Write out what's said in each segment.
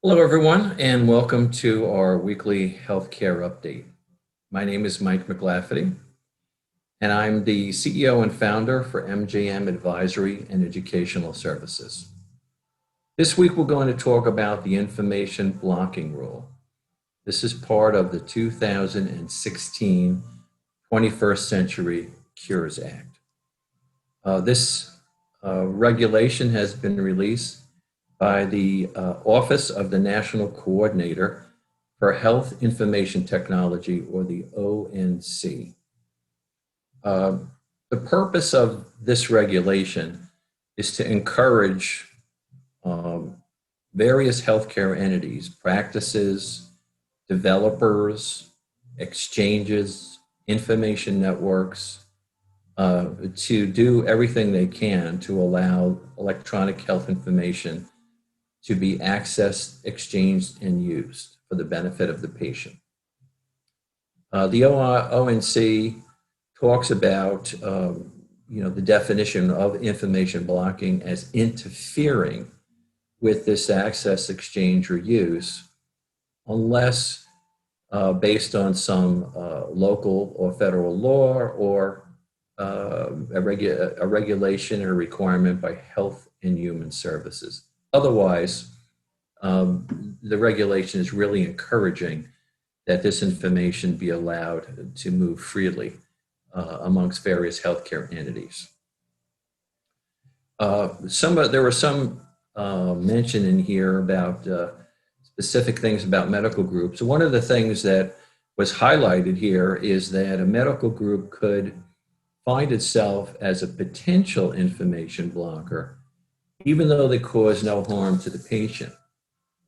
Hello, everyone, and welcome to our weekly healthcare update. My name is Mike McLafferty, and I'm the CEO and founder for MJM Advisory and Educational Services. This week, we're going to talk about the information blocking rule. This is part of the 2016 21st Century Cures Act. This regulation has been released by the Office of the National Coordinator for Health Information Technology, or the ONC. The purpose of this regulation is to encourage various healthcare entities, practices, developers, exchanges, information networks, to do everything they can to allow electronic health information to be accessed, exchanged, and used for the benefit of the patient. The ONC talks about the definition of information blocking as interfering with this access, exchange, or use unless based on some local or federal law or a regulation or requirement by Health and Human Services. Otherwise, the regulation is really encouraging that this information be allowed to move freely amongst various healthcare entities. There was some mention in here about specific things about medical groups. One of the things that was highlighted here is that a medical group could find itself as a potential information blocker even though they cause no harm to the patient.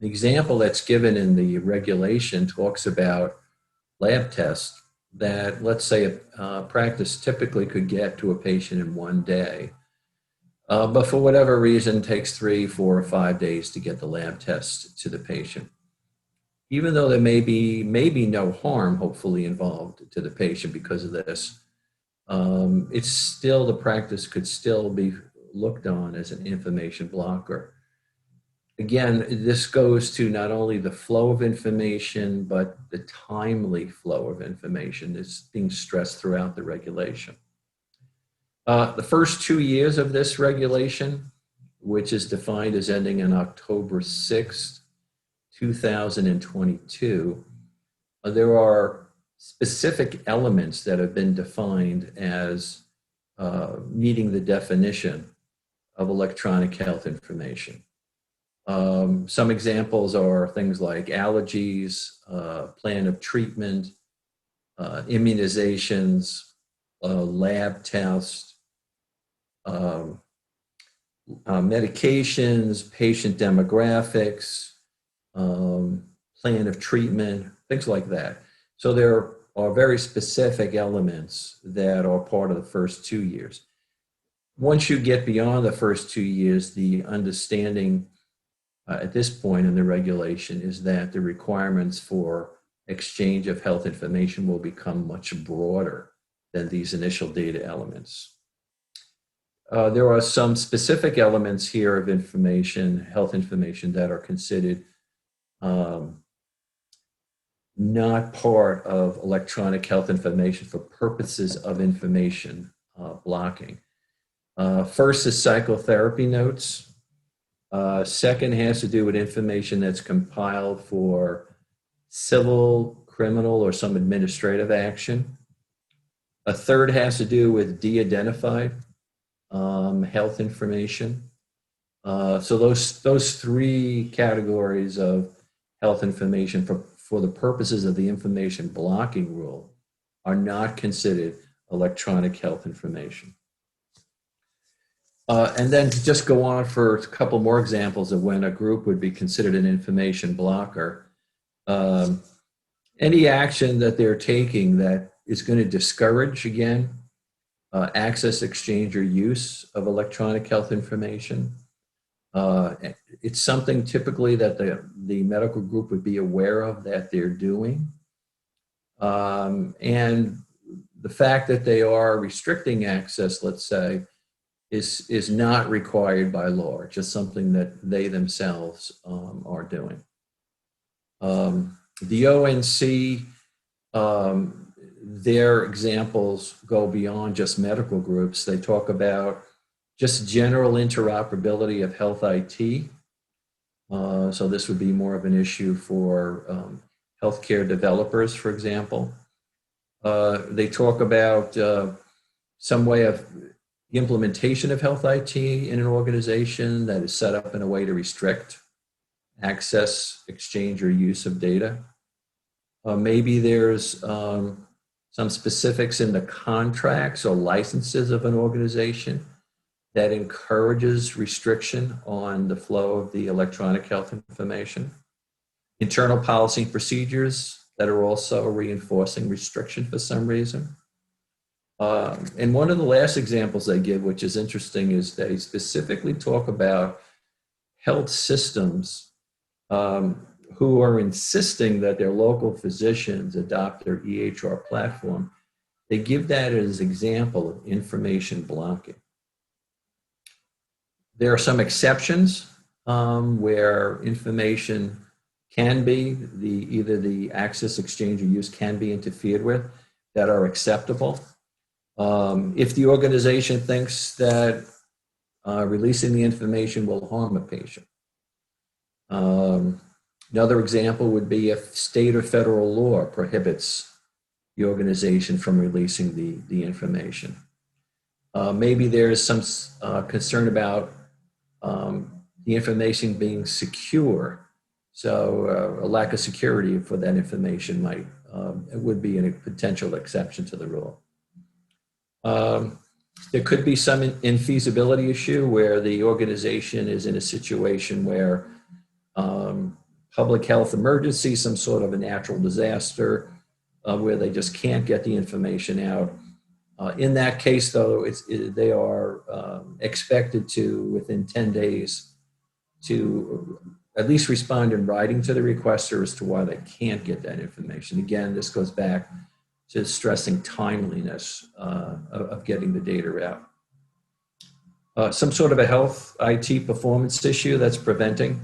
The example that's given in the regulation talks about lab tests that, let's say, a practice typically could get to a patient in one day, but for whatever reason takes 3, 4, or 5 days to get the lab test to the patient. Even though there may be no harm, hopefully, involved to the patient because of this, it's still, the practice could still be looked on as an information blocker. Again, this goes to not only the flow of information, but the timely flow of information is being stressed throughout the regulation. The first 2 years of this regulation, which is defined as ending on October 6th, 2022, there are specific elements that have been defined as meeting the definition of electronic health information. Some examples are things like allergies, plan of treatment, immunizations, lab tests, medications, patient demographics, plan of treatment, things like that. So there are very specific elements that are part of the first 2 years. Once you get beyond the first 2 years, the understanding at this point in the regulation is that the requirements for exchange of health information will become much broader than these initial data elements. There are some specific elements here of information, health information, that are considered not part of electronic health information for purposes of information blocking. First is psychotherapy notes. Second has to do with information that's compiled for civil, criminal, or some administrative action. A third has to do with de-identified health information. So those 3 categories of health information for the purposes of the information blocking rule are not considered electronic health information. And then to just go on for a couple more examples of when a group would be considered an information blocker, any action that they're taking that is going to discourage, again, access, exchange, or use of electronic health information. It's something typically that the medical group would be aware of that they're doing. And the fact that they are restricting access, let's say, is not required by law, just something that they themselves are doing. The ONC, their examples go beyond just medical groups. They talk about just general interoperability of health IT. So this would be more of an issue for healthcare developers, for example. They talk about some way of the implementation of health IT in an organization that is set up in a way to restrict access, exchange, or use of data. Maybe there's some specifics in the contracts or licenses of an organization that encourages restriction on the flow of the electronic health information. Internal policy and procedures that are also reinforcing restriction for some reason. And one of the last examples they give, which is interesting, is they specifically talk about health systems who are insisting that their local physicians adopt their EHR platform. They give that as an example of information blocking. There are some exceptions where information can be, either the access, exchange, or use can be interfered with that are acceptable. If the organization thinks that releasing the information will harm a patient. Another example would be if state or federal law prohibits the organization from releasing the information. Maybe there's some concern about the information being secure. So a lack of security for that information would be a potential exception to the rule. There could be some infeasibility issue where the organization is in a situation where public health emergency, some sort of a natural disaster, where they just can't get the information out. In that case, though, they are expected to, within 10 days, to at least respond in writing to the requester as to why they can't get that information. Again, this goes back to stressing timeliness of getting the data out. Some sort of a health IT performance issue that's preventing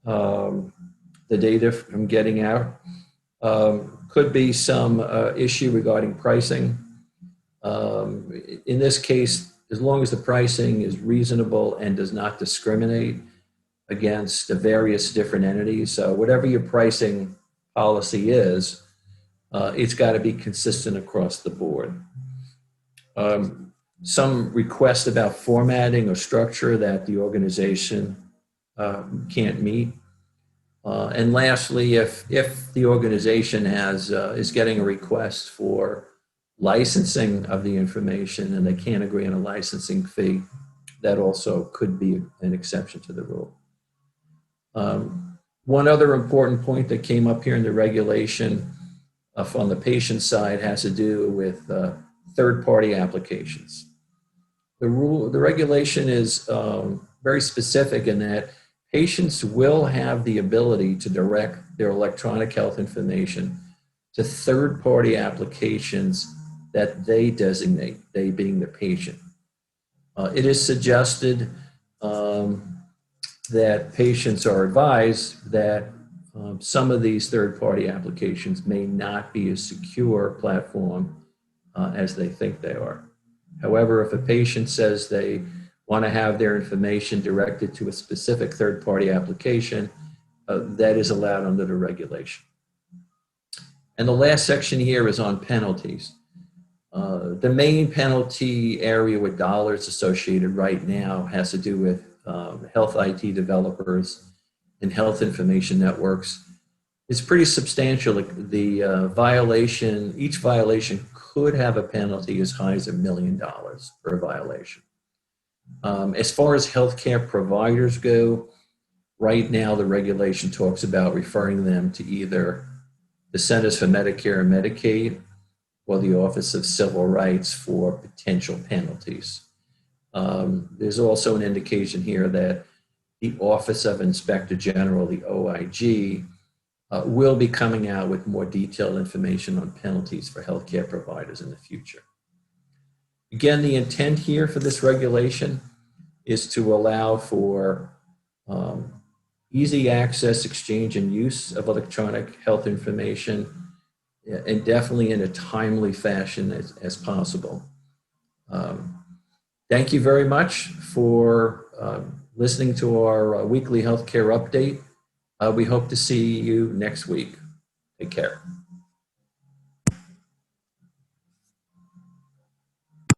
the data from getting out. Could be some issue regarding pricing. In this case, as long as the pricing is reasonable and does not discriminate against the various different entities. So whatever your pricing policy is, it's got to be consistent across the board. Some requests about formatting or structure that the organization can't meet. And lastly, if the organization is getting a request for licensing of the information and they can't agree on a licensing fee, that also could be an exception to the rule. One other important point that came up here in the regulation on the patient side has to do with third-party applications. The regulation is very specific in that patients will have the ability to direct their electronic health information to third-party applications that they designate, they being the patient. It is suggested that patients are advised that some of these third-party applications may not be a secure platform as they think they are. However, if a patient says they want to have their information directed to a specific third-party application, that is allowed under the regulation. And the last section here is on penalties. The main penalty area with dollars associated right now has to do with health IT developers and health information networks. It's pretty substantial. The violation, each violation could have a penalty as high as $1 million per violation. As far as healthcare providers go, right now the regulation talks about referring them to either the Centers for Medicare and Medicaid or the Office of Civil Rights for potential penalties. There's also an indication here that the Office of Inspector General, the OIG, will be coming out with more detailed information on penalties for healthcare providers in the future. Again, the intent here for this regulation is to allow for easy access, exchange, and use of electronic health information, and definitely in a timely fashion as possible. Thank you very much for listening to our weekly healthcare update. We hope to see you next week. Take care.